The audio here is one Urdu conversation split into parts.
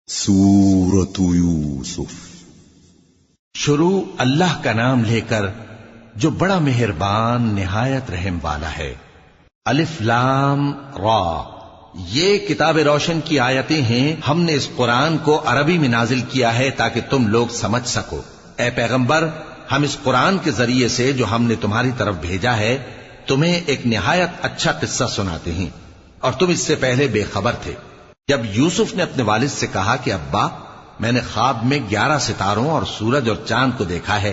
سورۃ یوسف۔ شروع اللہ کا نام لے کر جو بڑا مہربان نہایت رحم والا ہے۔ الف لام را، یہ کتاب روشن کی آیتیں ہیں۔ ہم نے اس قرآن کو عربی میں نازل کیا ہے تاکہ تم لوگ سمجھ سکو۔ اے پیغمبر، ہم اس قرآن کے ذریعے سے جو ہم نے تمہاری طرف بھیجا ہے تمہیں ایک نہایت اچھا قصہ سناتے ہیں، اور تم اس سے پہلے بے خبر تھے۔ جب یوسف نے اپنے والد سے کہا کہ ابا، میں نے خواب میں 11 ستاروں اور سورج اور چاند کو دیکھا ہے،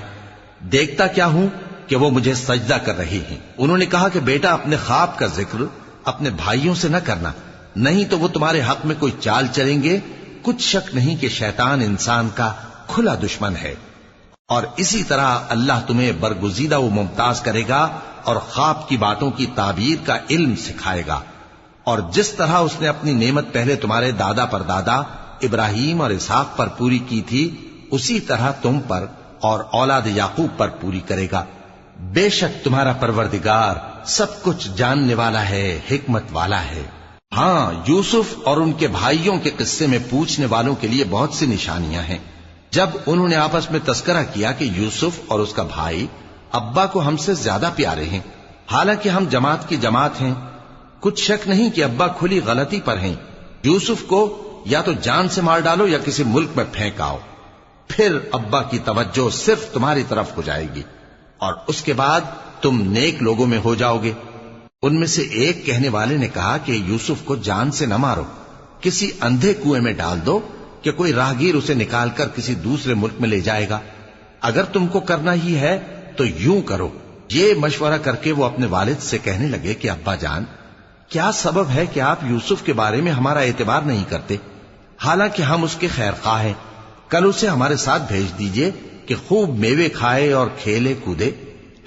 دیکھتا کیا ہوں کہ وہ مجھے سجدہ کر رہی ہیں۔ انہوں نے کہا کہ بیٹا، اپنے خواب کا ذکر اپنے بھائیوں سے نہ کرنا، نہیں تو وہ تمہارے حق میں کوئی چال چلیں گے۔ کچھ شک نہیں کہ شیطان انسان کا کھلا دشمن ہے، اور اسی طرح اللہ تمہیں برگزیدہ و ممتاز کرے گا اور خواب کی باتوں کی تعبیر کا علم سکھائے گا۔ اور جس طرح اس نے اپنی نعمت پہلے تمہارے دادا پر دادا ابراہیم اور اسحاق پر پوری کی تھی، اسی طرح تم پر اور اولاد یعقوب پر پوری کرے گا۔ بے شک تمہارا پروردگار سب کچھ جاننے والا ہے، حکمت والا ہے۔ ہاں، یوسف اور ان کے بھائیوں کے قصے میں پوچھنے والوں کے لیے بہت سی نشانیاں ہیں۔ جب انہوں نے آپس میں تذکرہ کیا کہ یوسف اور اس کا بھائی ابا کو ہم سے زیادہ پیارے ہیں، حالانکہ ہم جماعت کی جماعت ہیں، کچھ شک نہیں کہ ابا کھلی غلطی پر ہیں۔ یوسف کو یا تو جان سے مار ڈالو یا کسی ملک میں پھینک آؤ، پھر ابا کی توجہ صرف تمہاری طرف ہو جائے گی، اور اس کے بعد تم نیک لوگوں میں ہو جاؤ گے۔ ان میں سے ایک کہنے والے نے کہا کہ یوسف کو جان سے نہ مارو، کسی اندھے کنویں میں ڈال دو کہ کوئی راہگیر اسے نکال کر کسی دوسرے ملک میں لے جائے گا۔ اگر تم کو کرنا ہی ہے تو یوں کرو۔ یہ مشورہ کر کے وہ اپنے والد سے کہنے لگے کہ ابا جان، کیا سبب ہے کہ آپ یوسف کے بارے میں ہمارا اعتبار نہیں کرتے، حالانکہ ہم اس کے خیر خواہ ہیں؟ کل اسے ہمارے ساتھ بھیج دیجئے کہ خوب میوے کھائے اور کھیلے کودے،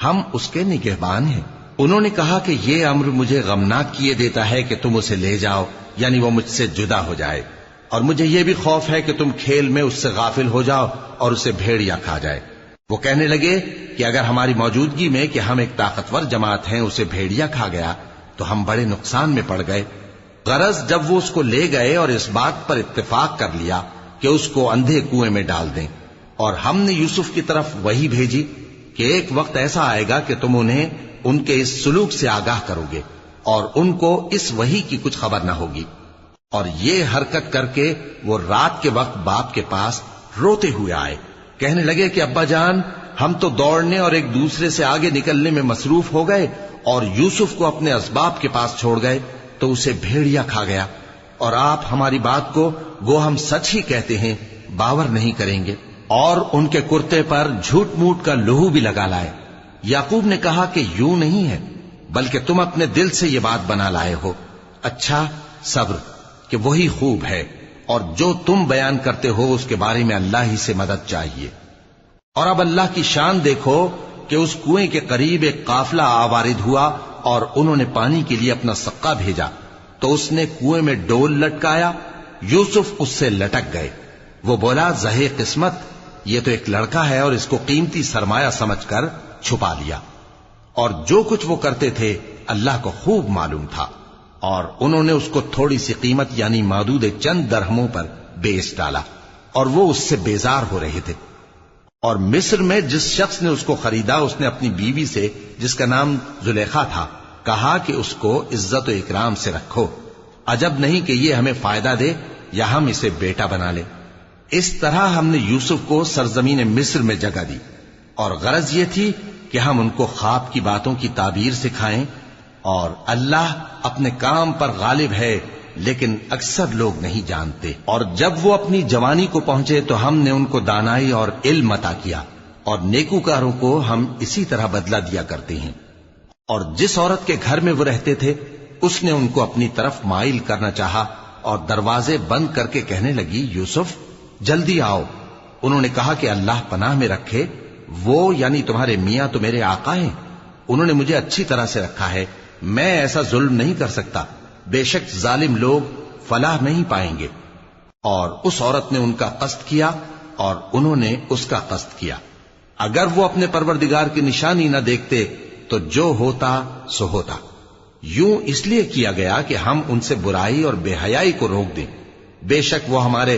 ہم اس کے نگہبان ہیں۔ انہوں نے کہا کہ یہ امر مجھے غمناک کیے دیتا ہے کہ تم اسے لے جاؤ، یعنی وہ مجھ سے جدا ہو جائے، اور مجھے یہ بھی خوف ہے کہ تم کھیل میں اس سے غافل ہو جاؤ اور اسے بھیڑیا کھا جائے۔ وہ کہنے لگے کہ اگر ہماری موجودگی میں کہ ہم ایک طاقتور جماعت ہیں اسے بھیڑیا کھا گیا تو ہم بڑے نقصان میں پڑ گئے۔ غرض جب وہ اس کو لے گئے اور اس بات پر اتفاق کر لیا کہ اس کو اندھے کنویں میں ڈال دیں، اور ہم نے یوسف کی طرف وحی بھیجی کہ ایک وقت ایسا آئے گا کہ تم انہیں ان کے اس سلوک سے آگاہ کرو گے، اور ان کو اس وحی کی کچھ خبر نہ ہوگی۔ اور یہ حرکت کر کے وہ رات کے وقت باپ کے پاس روتے ہوئے آئے، کہنے لگے کہ ابا جان، ہم تو دوڑنے اور ایک دوسرے سے آگے نکلنے میں مصروف ہو گئے اور یوسف کو اپنے اسباب کے پاس چھوڑ گئے تو اسے بھیڑیا کھا گیا، اور آپ ہماری بات کو گو ہم سچ ہی کہتے ہیں باور نہیں کریں گے۔ اور ان کے کرتے پر جھوٹ موٹ کا لہو بھی لگا لائے۔ یعقوب نے کہا کہ یوں نہیں ہے، بلکہ تم اپنے دل سے یہ بات بنا لائے ہو۔ اچھا، صبر کہ وہی خوب ہے، اور جو تم بیان کرتے ہو اس کے بارے میں اللہ ہی سے مدد چاہیے۔ اور اب اللہ کی شان دیکھو کہ اس کنویں کے قریب ایک قافلہ آوارد ہوا اور انہوں نے پانی کے لیے اپنا سقا بھیجا، تو اس نے کنویں میں ڈول لٹکایا، یوسف اس سے لٹک گئے۔ وہ بولا، زہے قسمت، یہ تو ایک لڑکا ہے، اور اس کو قیمتی سرمایہ سمجھ کر چھپا لیا۔ اور جو کچھ وہ کرتے تھے اللہ کو خوب معلوم تھا، اور انہوں نے اس کو تھوڑی سی قیمت یعنی معدود چند درہموں پر بیچ ڈالا، اور وہ اس سے بیزار ہو رہے تھے۔ اور مصر میں جس شخص نے اس کو خریدا، اس نے اپنی بیوی سے جس کا نام زلیخا تھا کہا کہ اس کو عزت و اکرام سے رکھو، عجب نہیں کہ یہ ہمیں فائدہ دے یا ہم اسے بیٹا بنا لے۔ اس طرح ہم نے یوسف کو سرزمین مصر میں جگہ دی، اور غرض یہ تھی کہ ہم ان کو خواب کی باتوں کی تعبیر سکھائیں۔ اور اللہ اپنے کام پر غالب ہے، لیکن اکثر لوگ نہیں جانتے۔ اور جب وہ اپنی جوانی کو پہنچے تو ہم نے ان کو دانائی اور علم عطا کیا، اور نیکوکاروں کو ہم اسی طرح بدلہ دیا کرتے ہیں۔ اور جس عورت کے گھر میں وہ رہتے تھے اس نے ان کو اپنی طرف مائل کرنا چاہا، اور دروازے بند کر کے کہنے لگی، یوسف جلدی آؤ۔ انہوں نے کہا کہ اللہ پناہ میں رکھے، وہ یعنی تمہارے میاں تو میرے آقا ہیں، انہوں نے مجھے اچھی طرح سے رکھا ہے، میں ایسا ظلم نہیں کر سکتا، بے شک ظالم لوگ فلاح نہیں پائیں گے۔ اور اس عورت نے ان کا قصد کیا اور انہوں نے اس کا قصد کیا۔ اگر وہ اپنے پروردگار کی نشانی نہ دیکھتے تو جو ہوتا سو ہوتا۔ یوں اس لیے کیا گیا کہ ہم ان سے برائی اور بے حیائی کو روک دیں، بے شک وہ ہمارے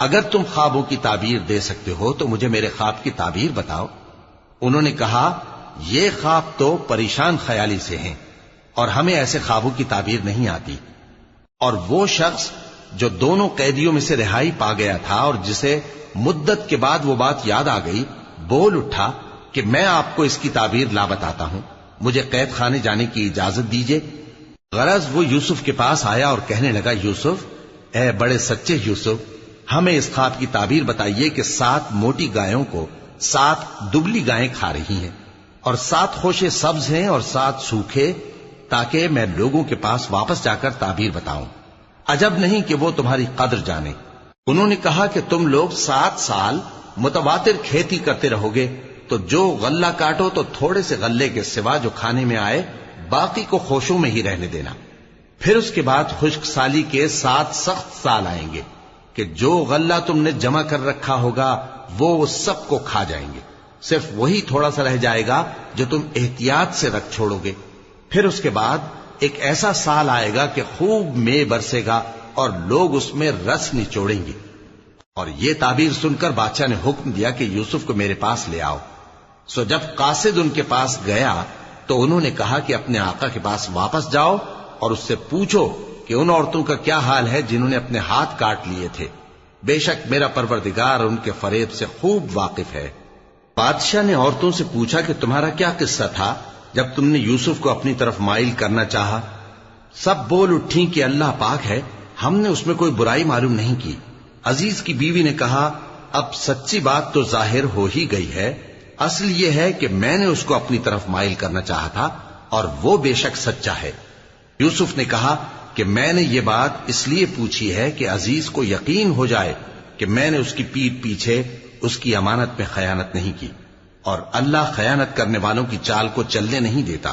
اگر تم خوابوں کی تعبیر دے سکتے ہو تو مجھے میرے خواب کی تعبیر بتاؤ۔ انہوں نے کہا یہ خواب تو پریشان خیالی سے ہیں اور ہمیں ایسے خوابوں کی تعبیر نہیں آتی۔ اور وہ شخص جو دونوں قیدیوں میں سے رہائی پا گیا تھا اور جسے مدت کے بعد وہ بات یاد آ گئی، بول اٹھا کہ میں آپ کو اس کی تعبیر لا بتاتا ہوں، مجھے قید خانے جانے کی اجازت دیجیے۔ غرض وہ یوسف کے پاس آیا اور کہنے لگا، یوسف، اے بڑے سچے یوسف، ہمیں اس خواب کی تعبیر بتائیے کہ 7 موٹی گایوں کو 7 دبلی گائیں کھا رہی ہیں اور 7 خوشے سبز ہیں اور 7 سوکھے، تاکہ میں لوگوں کے پاس واپس جا کر تعبیر بتاؤں۔ عجب نہیں کہ وہ تمہاری قدر جانے۔ انہوں نے کہا کہ تم لوگ 7 سال متواتر کھیتی کرتے رہو گے، تو جو غلہ کاٹو تو تھوڑے سے غلے کے سوا جو کھانے میں آئے باقی کو خوشوں میں ہی رہنے دینا۔ پھر اس کے بعد خشک سالی کے 7 سخت سال آئیں گے کہ جو غلہ تم نے جمع کر رکھا ہوگا وہ سب کو کھا جائیں گے، صرف وہی تھوڑا سا رہ جائے گا جو تم احتیاط سے رکھ چھوڑو گے۔ پھر اس کے بعد ایک ایسا سال آئے گا کہ خوب مے برسے گا اور لوگ اس میں رس نچوڑیں گے۔ اور یہ تعبیر سن کر بادشاہ نے حکم دیا کہ یوسف کو میرے پاس لے آؤ۔ سو جب قاصد ان کے پاس گیا تو انہوں نے کہا کہ اپنے آقا کے پاس واپس جاؤ اور اس سے پوچھو کہ ان عورتوں کا کیا حال ہے جنہوں نے اپنے ہاتھ کاٹ لیے تھے، بے شک میرا پروردگار ان کے فریب سے خوب واقف ہے۔ بادشاہ نے عورتوں سے پوچھا کہ تمہارا کیا قصہ تھا جب تم نے یوسف کو اپنی طرف مائل کرنا چاہا؟ سب بول اٹھیں کہ اللہ پاک ہے، ہم نے اس میں کوئی برائی معلوم نہیں کی۔ عزیز کی بیوی نے کہا، اب سچی بات تو ظاہر ہو ہی گئی ہے، اصل یہ ہے کہ میں نے اس کو اپنی طرف مائل کرنا چاہا تھا اور وہ بے شک سچا ہے۔ یوسف نے کہا کہ میں نے یہ بات اس لیے پوچھی ہے کہ عزیز کو یقین ہو جائے کہ میں نے اس کی پیٹھ پیچھے اس کی امانت میں خیانت نہیں کی، اور اللہ خیانت کرنے والوں کی چال کو چلنے نہیں دیتا۔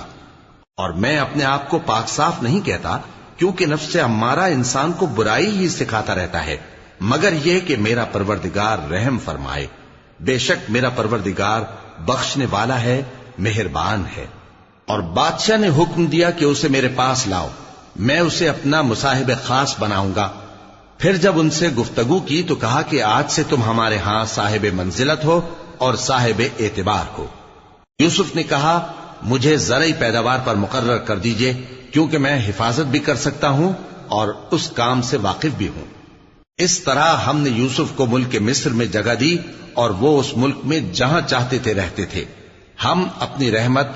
اور میں اپنے آپ کو پاک صاف نہیں کہتا، کیونکہ نفس امارہ انسان کو برائی ہی سکھاتا رہتا ہے، مگر یہ کہ میرا پروردگار رحم فرمائے، بے شک میرا پروردگار بخشنے والا ہے، مہربان ہے۔ اور بادشاہ نے حکم دیا کہ اسے میرے پاس لاؤ، میں اسے اپنا مصاحب خاص بناؤں گا۔ پھر جب ان سے گفتگو کی تو کہا کہ آج سے تم ہمارے ہاں صاحب منزلت ہو اور صاحب اعتبار ہو۔ یوسف نے کہا، مجھے زرعی پیداوار پر مقرر کر دیجئے، کیونکہ میں حفاظت بھی کر سکتا ہوں اور اس کام سے واقف بھی ہوں۔ اس طرح ہم نے یوسف کو ملک مصر میں جگہ دی اور وہ اس ملک میں جہاں چاہتے تھے رہتے تھے۔ ہم اپنی رحمت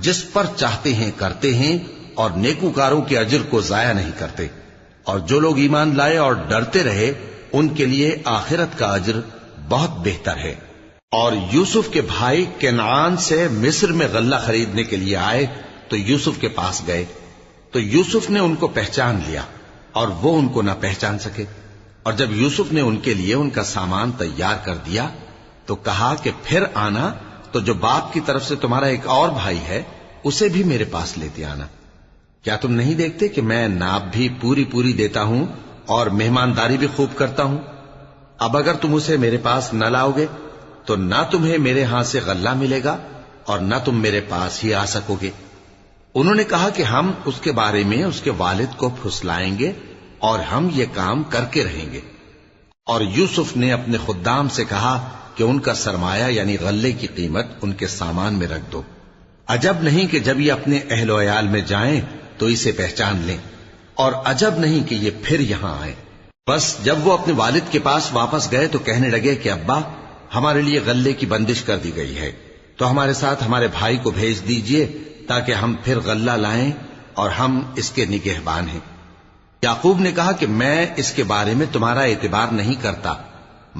جس پر چاہتے ہیں کرتے ہیں اور نیکوکاروں کے اجر کو ضائع نہیں کرتے، اور جو لوگ ایمان لائے اور ڈرتے رہے ان کے لیے آخرت کا اجر بہت بہتر ہے۔ اور یوسف کے بھائی کنعان سے مصر میں غلہ خریدنے کے لیے آئے تو یوسف کے پاس گئے، تو یوسف نے ان کو پہچان لیا اور وہ ان کو نہ پہچان سکے۔ اور جب یوسف نے ان کے لیے ان کا سامان تیار کر دیا تو کہا کہ پھر آنا تو جو باپ کی طرف سے تمہارا ایک اور بھائی ہے اسے بھی میرے پاس لیتے آنا۔ کیا تم نہیں دیکھتے کہ میں ناب بھی پوری پوری دیتا ہوں اور مہمانداری بھی خوب کرتا ہوں؟ اب اگر تم اسے میرے پاس نہ لاؤ گے تو نہ تمہیں میرے ہاں سے غلہ ملے گا اور نہ تم میرے پاس ہی آ سکو گے۔ انہوں نے کہا کہ ہم اس کے بارے میں اس کے والد کو پھسلائیں گے اور ہم یہ کام کر کے رہیں گے۔ اور یوسف نے اپنے خدام سے کہا کہ ان کا سرمایہ یعنی غلے کی قیمت ان کے سامان میں رکھ دو۔ عجب نہیں کہ جب یہ اپنے اہل و عیال میں جائیں تو اسے پہچان لیں، اور عجب نہیں کہ یہ پھر یہاں آئیں۔ بس جب وہ اپنے والد کے پاس واپس گئے تو کہنے لگے کہ ابا، ہمارے لیے غلے کی بندش کر دی گئی ہے، تو ہمارے ساتھ ہمارے بھائی کو بھیج دیجئے تاکہ ہم پھر غلہ لائیں اور ہم اس کے نگہبان ہیں۔ یعقوب نے کہا کہ میں اس کے بارے میں تمہارا اعتبار نہیں کرتا،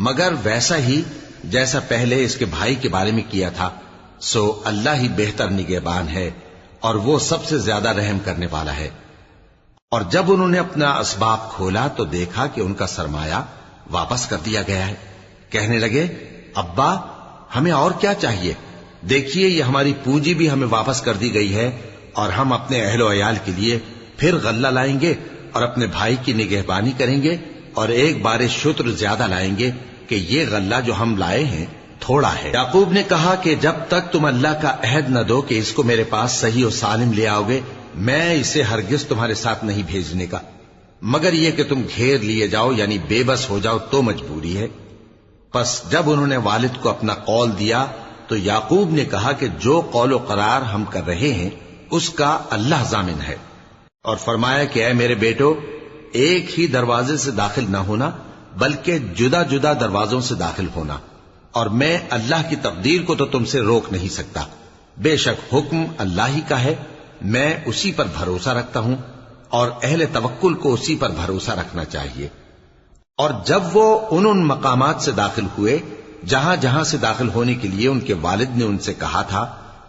مگر ویسا ہی جیسا پہلے اس کے بھائی کے بارے میں کیا تھا، سو اللہ ہی بہتر نگہبان ہے اور وہ سب سے زیادہ رحم کرنے والا ہے۔ اور جب انہوں نے اپنا اسباب کھولا تو دیکھا کہ ان کا سرمایہ واپس کر دیا گیا ہے۔ کہنے لگے، ابا، ہمیں اور کیا چاہیے؟ دیکھیے یہ ہماری پونجی بھی ہمیں واپس کر دی گئی ہے، اور ہم اپنے اہل و عیال کے لیے پھر غلہ لائیں گے اور اپنے بھائی کی نگہبانی کریں گے، اور ایک بار شتر زیادہ لائیں گے کہ یہ غلہ جو ہم لائے ہیں تھوڑا ہے۔ یعقوب نے کہا کہ جب تک تم اللہ کا عہد نہ دو کہ اس کو میرے پاس صحیح و سالم لے آؤ گے، میں اسے ہرگز تمہارے ساتھ نہیں بھیجنے کا۔ مگر یہ کہ تم گھیر لیے جاؤ یعنی بے بس ہو جاؤ تو مجبوری ہے۔ پس جب انہوں نے والد کو اپنا قول دیا تو یعقوب نے کہا کہ جو قول و قرار ہم کر رہے ہیں اس کا اللہ ضامن ہے، اور فرمایا کہ اے میرے بیٹو، ایک ہی دروازے سے داخل نہ ہونا بلکہ جدا جدا دروازوں سے داخل ہونا، اور میں اللہ کی تقدیر کو تو تم سے روک نہیں سکتا۔ بے شک حکم اللہ ہی کا ہے، میں اسی پر بھروسہ رکھتا ہوں، اور اہل توکل کو اسی پر بھروسہ رکھنا چاہیے۔ اور جب وہ ان مقامات سے داخل ہوئے جہاں جہاں سے داخل ہونے کے لیے ان کے والد نے ان سے کہا تھا،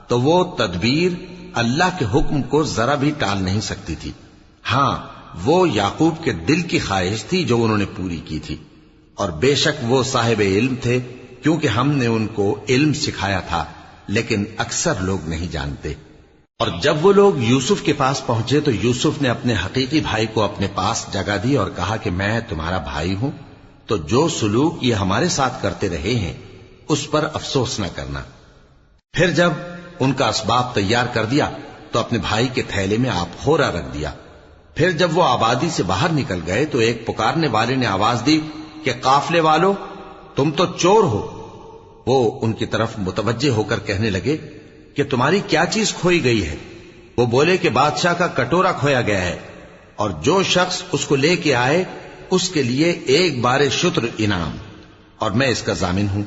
تو وہ تدبیر اللہ کے حکم کو ذرا بھی ٹال نہیں سکتی تھی۔ ہاں، وہ یعقوب کے دل کی خواہش تھی جو انہوں نے پوری کی تھی، اور بے شک وہ صاحب علم تھے، کیونکہ ہم نے ان کو علم سکھایا تھا، لیکن اکثر لوگ نہیں جانتے۔ اور جب وہ لوگ یوسف کے پاس پہنچے تو یوسف نے اپنے حقیقی بھائی کو اپنے پاس جگہ دی اور کہا کہ میں تمہارا بھائی ہوں، تو جو سلوک یہ ہمارے ساتھ کرتے رہے ہیں اس پر افسوس نہ کرنا۔ پھر جب ان کا اسباب تیار کر دیا تو اپنے بھائی کے تھیلے میں آپ خورا رکھ دیا۔ پھر جب وہ آبادی سے باہر نکل گئے تو ایک پکارنے والے نے آواز دی کہ قافلے والو، تم تو چور ہو۔ وہ ان کی طرف متوجہ ہو کر کہنے لگے کہ تمہاری کیا چیز کھوئی گئی ہے؟ وہ بولے کہ بادشاہ کا کٹورا کھویا گیا ہے، اور جو شخص اس کو لے کے آئے اس کے لیے ایک بار شتر انعام، اور میں اس کا ضامن ہوں۔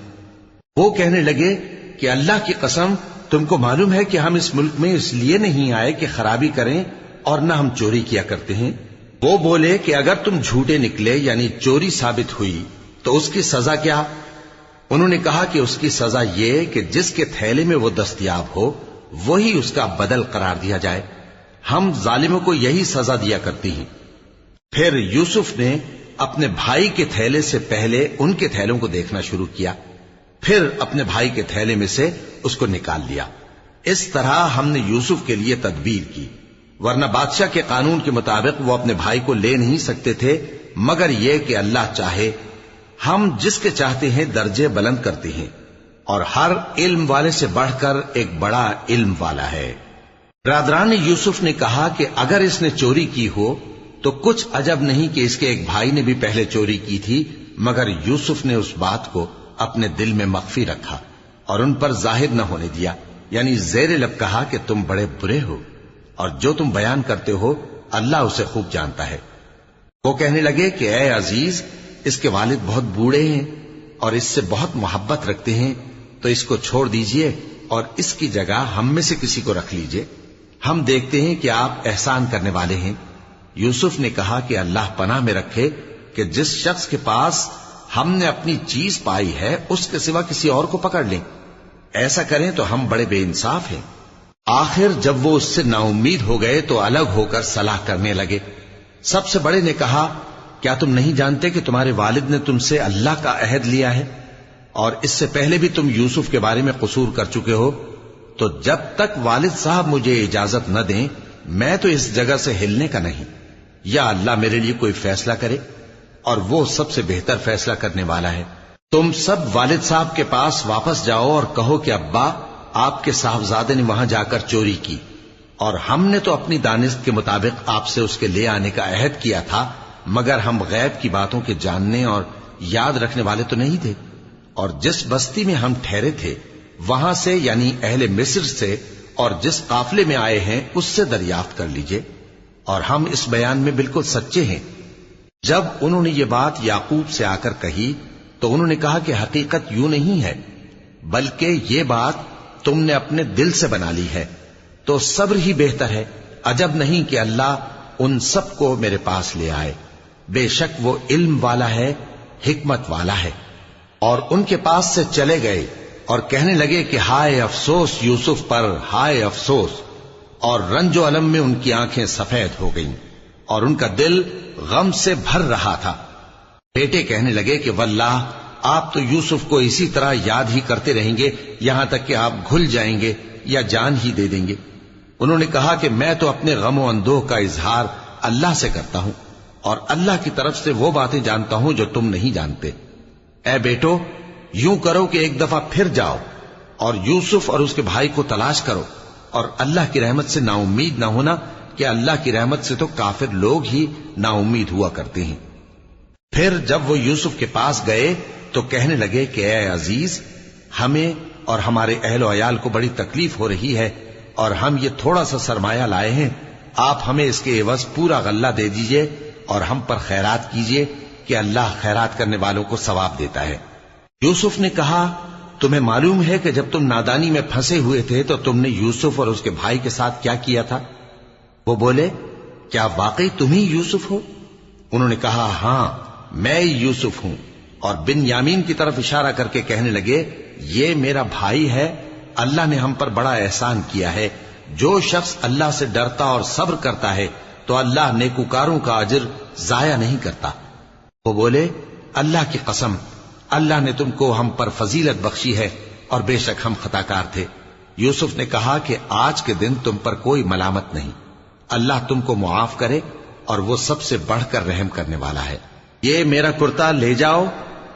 وہ کہنے لگے کہ اللہ کی قسم، تم کو معلوم ہے کہ ہم اس ملک میں اس لیے نہیں آئے کہ خرابی کریں اور نہ ہم چوری کیا کرتے ہیں۔ وہ بولے کہ اگر تم جھوٹے نکلے یعنی چوری ثابت ہوئی تو اس کی سزا کیا؟ انہوں نے کہا کہ اس کی سزا یہ کہ جس کے تھیلے میں وہ دستیاب ہو وہی اس کا بدل قرار دیا جائے، ہم ظالموں کو یہی سزا دیا کرتی ہیں۔ پھر یوسف نے اپنے بھائی کے تھیلے سے پہلے ان کے تھیلوں کو دیکھنا شروع کیا، پھر اپنے بھائی کے تھیلے میں سے اس کو نکال لیا۔ اس طرح ہم نے یوسف کے لیے تدبیر کی، ورنہ بادشاہ کے قانون کے مطابق وہ اپنے بھائی کو لے نہیں سکتے تھے، مگر یہ کہ اللہ چاہے۔ ہم جس کے چاہتے ہیں درجے بلند کرتے ہیں، اور ہر علم والے سے بڑھ کر ایک بڑا علم والا ہے۔ برادران یوسف نے کہا کہ اگر اس نے چوری کی ہو تو کچھ عجب نہیں کہ اس کے ایک بھائی نے بھی پہلے چوری کی تھی، مگر یوسف نے اس بات کو اپنے دل میں مخفی رکھا اور ان پر ظاہر نہ ہونے دیا، یعنی زیر لب کہا کہ تم بڑے برے ہو، اور جو تم بیان کرتے ہو اللہ اسے خوب جانتا ہے۔ وہ کہنے لگے کہ اے عزیز، اس کے والد بہت بوڑھے ہیں اور اس سے بہت محبت رکھتے ہیں، تو اس کو چھوڑ دیجئے اور اس کی جگہ ہم میں سے کسی کو رکھ لیجئے، ہم دیکھتے ہیں کہ آپ احسان کرنے والے ہیں۔ یوسف نے کہا کہ اللہ پناہ میں رکھے کہ جس شخص کے پاس ہم نے اپنی چیز پائی ہے اس کے سوا کسی اور کو پکڑ لیں، ایسا کریں تو ہم بڑے بے انصاف ہیں۔ آخر جب وہ اس سے نا امید ہو گئے تو الگ ہو کر صلاح کرنے لگے۔ سب سے بڑے نے کہا، کیا تم نہیں جانتے کہ تمہارے والد نے تم سے اللہ کا عہد لیا ہے، اور اس سے پہلے بھی تم یوسف کے بارے میں قصور کر چکے ہو؟ تو جب تک والد صاحب مجھے اجازت نہ دیں میں تو اس جگہ سے ہلنے کا نہیں، یا اللہ میرے لیے کوئی فیصلہ کرے، اور وہ سب سے بہتر فیصلہ کرنے والا ہے۔ تم سب والد صاحب کے پاس واپس جاؤ اور کہو کہ ابا، آپ کے صاحبزادے نے وہاں جا کر چوری کی، اور ہم نے تو اپنی دانست کے مطابق آپ سے اس کے لے آنے کا عہد کیا تھا، مگر ہم غیب کی باتوں کے جاننے اور یاد رکھنے والے تو نہیں تھے، اور جس بستی میں ہم ٹھہرے تھے وہاں سے یعنی اہل مصر سے اور جس قافلے میں آئے ہیں اس سے دریافت کر لیجئے، اور ہم اس بیان میں بالکل سچے ہیں۔ جب انہوں نے یہ بات یعقوب سے آ کر کہی تو انہوں نے کہا کہ حقیقت یوں نہیں ہے، بلکہ یہ بات تم نے اپنے دل سے بنا لی ہے، تو صبر ہی بہتر ہے۔ عجب نہیں کہ اللہ ان سب کو میرے پاس لے آئے، بے شک وہ علم والا ہے، حکمت والا ہے۔ اور ان کے پاس سے چلے گئے اور کہنے لگے کہ ہائے افسوس یوسف پر، ہائے افسوس، اور رنج و الم میں ان کی آنکھیں سفید ہو گئیں اور ان کا دل غم سے بھر رہا تھا۔ بیٹے کہنے لگے کہ واللہ آپ تو یوسف کو اسی طرح یاد ہی کرتے رہیں گے یہاں تک کہ آپ گھل جائیں گے یا جان ہی دے دیں گے۔ انہوں نے کہا کہ میں تو اپنے غم و اندوہ کا اظہار اللہ سے کرتا ہوں، اور اللہ کی طرف سے وہ باتیں جانتا ہوں جو تم نہیں جانتے۔ اے بیٹو، یوں کرو کہ ایک دفعہ پھر جاؤ اور یوسف اور اس کے بھائی کو تلاش کرو، اور اللہ کی رحمت سے نا امید نہ ہونا کہ اللہ کی رحمت سے تو کافر لوگ ہی نا امید ہوا کرتے ہیں۔ پھر جب وہ یوسف کے پاس گئے تو کہنے لگے کہ اے عزیز، ہمیں اور ہمارے اہل و عیال کو بڑی تکلیف ہو رہی ہے اور ہم یہ تھوڑا سا سرمایہ لائے ہیں، آپ ہمیں اس کے عوض پورا غلہ دے دیجئے اور ہم پر خیرات کیجئے کہ اللہ خیرات کرنے والوں کو ثواب دیتا ہے۔ یوسف نے کہا، تمہیں معلوم ہے کہ جب تم نادانی میں پھنسے ہوئے تھے تو تم نے یوسف اور اس کے بھائی کے ساتھ کیا کیا تھا؟ وہ بولے، کیا واقعی تم ہی یوسف ہو؟ انہوں نے کہا، ہاں میں یوسف ہوں، اور بن یامین کی طرف اشارہ کر کے کہنے لگے، یہ میرا بھائی ہے، اللہ نے ہم پر بڑا احسان کیا ہے۔ جو شخص اللہ سے ڈرتا اور صبر کرتا ہے تو اللہ نیکوکاروں کا اجر ضائع نہیں کرتا۔ وہ بولے، اللہ کی قسم، اللہ نے تم کو ہم پر فضیلت بخشی ہے اور بے شک ہم خطا کار تھے۔ یوسف نے کہا کہ آج کے دن تم پر کوئی ملامت نہیں، اللہ تم کو معاف کرے اور وہ سب سے بڑھ کر رحم کرنے والا ہے۔ یہ میرا کرتا لے جاؤ،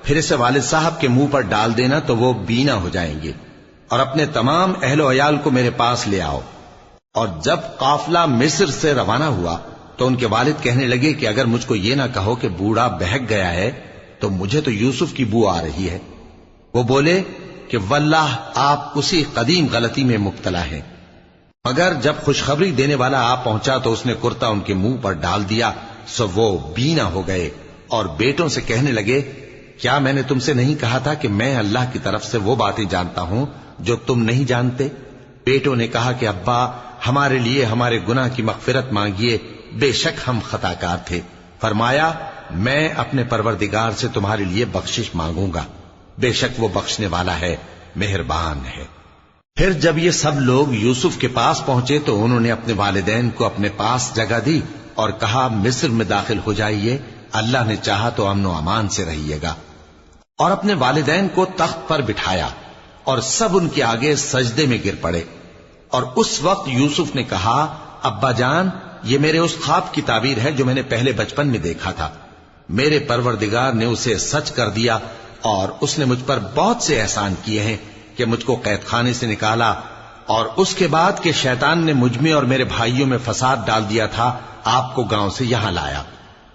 پھر اسے والد صاحب کے منہ پر ڈال دینا تو وہ بینا ہو جائیں گے، اور اپنے تمام اہل و عیال کو میرے پاس لے آؤ۔ اور جب قافلہ مصر سے روانہ ہوا تو ان کے والد کہنے لگے کہ اگر مجھ کو یہ نہ کہو کہ بوڑھا بہک گیا ہے تو مجھے تو یوسف کی بو آ رہی ہے۔ وہ بولے کہ واللہ آپ اسی قدیم غلطی میں مبتلا ہیں۔ مگر جب خوشخبری دینے والا آ پہنچا تو اس نے کرتا ان کے منہ پر ڈال دیا، سو وہ بینا ہو گئے اور بیٹوں سے کہنے لگے، کیا میں نے تم سے نہیں کہا تھا کہ میں اللہ کی طرف سے وہ باتیں جانتا ہوں جو تم نہیں جانتے؟ بیٹوں نے کہا کہ ابا، ہمارے لیے ہمارے گناہ کی مغفرت مانگیے، بے شک ہم خطا کار تھے۔ فرمایا، میں اپنے پروردگار سے تمہارے لیے بخشش مانگوں گا، بے شک وہ بخشنے والا ہے، مہربان ہے۔ پھر جب یہ سب لوگ یوسف کے پاس پہنچے تو انہوں نے اپنے والدین کو اپنے پاس جگہ دی اور کہا، مصر میں داخل ہو جائیے، اللہ نے چاہا تو امن و امان سے رہیے گا۔ اور اپنے والدین کو تخت پر بٹھایا اور سب ان کے آگے سجدے میں گر پڑے۔ اور اس وقت یوسف نے کہا، ابا جان، یہ میرے اس خواب کی تعبیر ہے جو میں نے پہلے بچپن میں دیکھا تھا۔ میرے پروردگار نے اسے سچ کر دیا اور اس نے مجھ پر بہت سے احسان کیے ہیں کہ مجھ کو قید خانے سے نکالا، اور اس کے بعد کہ شیطان نے مجھ میں اور میرے بھائیوں میں فساد ڈال دیا تھا، آپ کو گاؤں سے یہاں لایا۔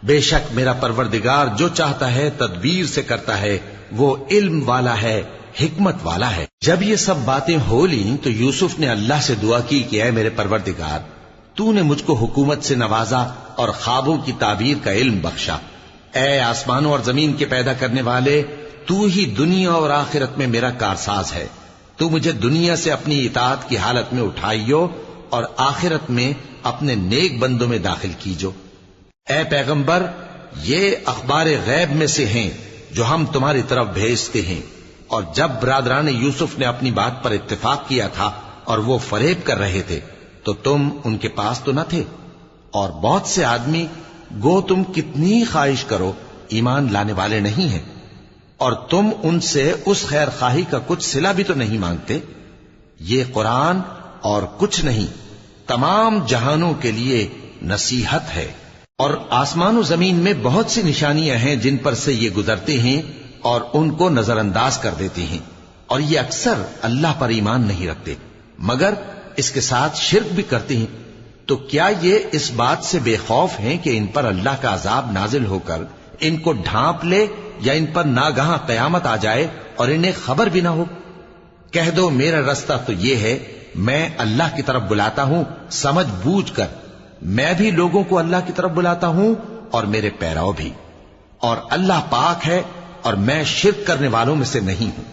بے شک میرا پروردگار جو چاہتا ہے تدبیر سے کرتا ہے، وہ علم والا ہے، حکمت والا ہے۔ جب یہ سب باتیں ہو لیں تو یوسف نے اللہ سے دعا کی کہ اے میرے پروردگار، تو نے مجھ کو حکومت سے نوازا اور خوابوں کی تعبیر کا علم بخشا۔ اے آسمانوں اور زمین کے پیدا کرنے والے، تو ہی دنیا اور آخرت میں میرا کارساز ہے۔ تو مجھے دنیا سے اپنی اطاعت کی حالت میں اٹھائیو اور آخرت میں اپنے نیک بندوں میں داخل کیجو۔ اے پیغمبر، یہ اخبار غیب میں سے ہیں جو ہم تمہاری طرف بھیجتے ہیں۔ اور جب برادران یوسف نے اپنی بات پر اتفاق کیا تھا اور وہ فریب کر رہے تھے تو تم ان کے پاس تو نہ تھے، اور بہت سے آدمی گو تم کتنی خواہش کرو ایمان لانے والے نہیں ہیں، اور تم ان سے اس خیر خواہی کا کچھ صلہ بھی تو نہیں مانگتے۔ یہ قرآن اور کچھ نہیں، تمام جہانوں کے لیے نصیحت ہے۔ اور آسمان و زمین میں بہت سی نشانیاں ہیں جن پر سے یہ گزرتے ہیں اور ان کو نظر انداز کر دیتے ہیں، اور یہ اکثر اللہ پر ایمان نہیں رکھتے مگر اس کے ساتھ شرک بھی کرتے ہیں۔ تو کیا یہ اس بات سے بے خوف ہیں کہ ان پر اللہ کا عذاب نازل ہو کر ان کو ڈھانپ لے، یا ان پر ناگہاں قیامت آ جائے اور انہیں خبر بھی نہ ہو؟ کہہ دو، میرا رستہ تو یہ ہے، میں اللہ کی طرف بلاتا ہوں سمجھ بوجھ کر، میں بھی لوگوں کو اللہ کی طرف بلاتا ہوں اور میرے پیراؤ بھی، اور اللہ پاک ہے اور میں شرک کرنے والوں میں سے نہیں ہوں۔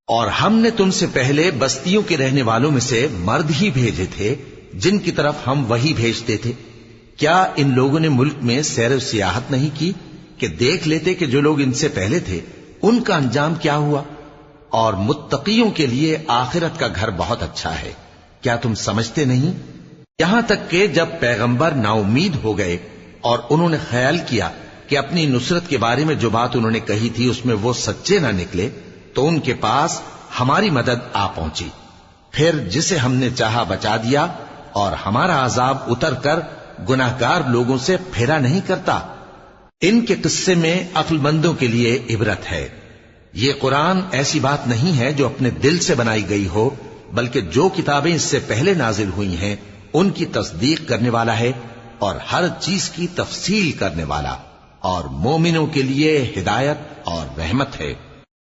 اور ہم نے تم سے پہلے بستیوں کے رہنے والوں میں سے مرد ہی بھیجے تھے جن کی طرف ہم وہی بھیجتے تھے۔ کیا ان لوگوں نے ملک میں سیر و سیاحت نہیں کی کہ دیکھ لیتے کہ جو لوگ ان سے پہلے تھے ان کا انجام کیا ہوا؟ اور متقیوں کے لیے آخرت کا گھر بہت اچھا ہے، کیا تم سمجھتے نہیں؟ یہاں تک کہ جب پیغمبر نا امید ہو گئے اور انہوں نے خیال کیا کہ اپنی نصرت کے بارے میں جو بات انہوں نے کہی تھی اس میں وہ سچے نہ نکلے، تو ان کے پاس ہماری مدد آ پہنچی۔ پھر جسے ہم نے چاہا بچا دیا، اور ہمارا عذاب اتر کر گناہگار لوگوں سے پھیرا نہیں کرتا۔ ان کے قصے میں عقل مندوں کے لیے عبرت ہے۔ یہ قرآن ایسی بات نہیں ہے جو اپنے دل سے بنائی گئی ہو، بلکہ جو کتابیں اس سے پہلے نازل ہوئی ہیں ان کی تصدیق کرنے والا ہے اور ہر چیز کی تفصیل کرنے والا، اور مومنوں کے لیے ہدایت اور رحمت ہے۔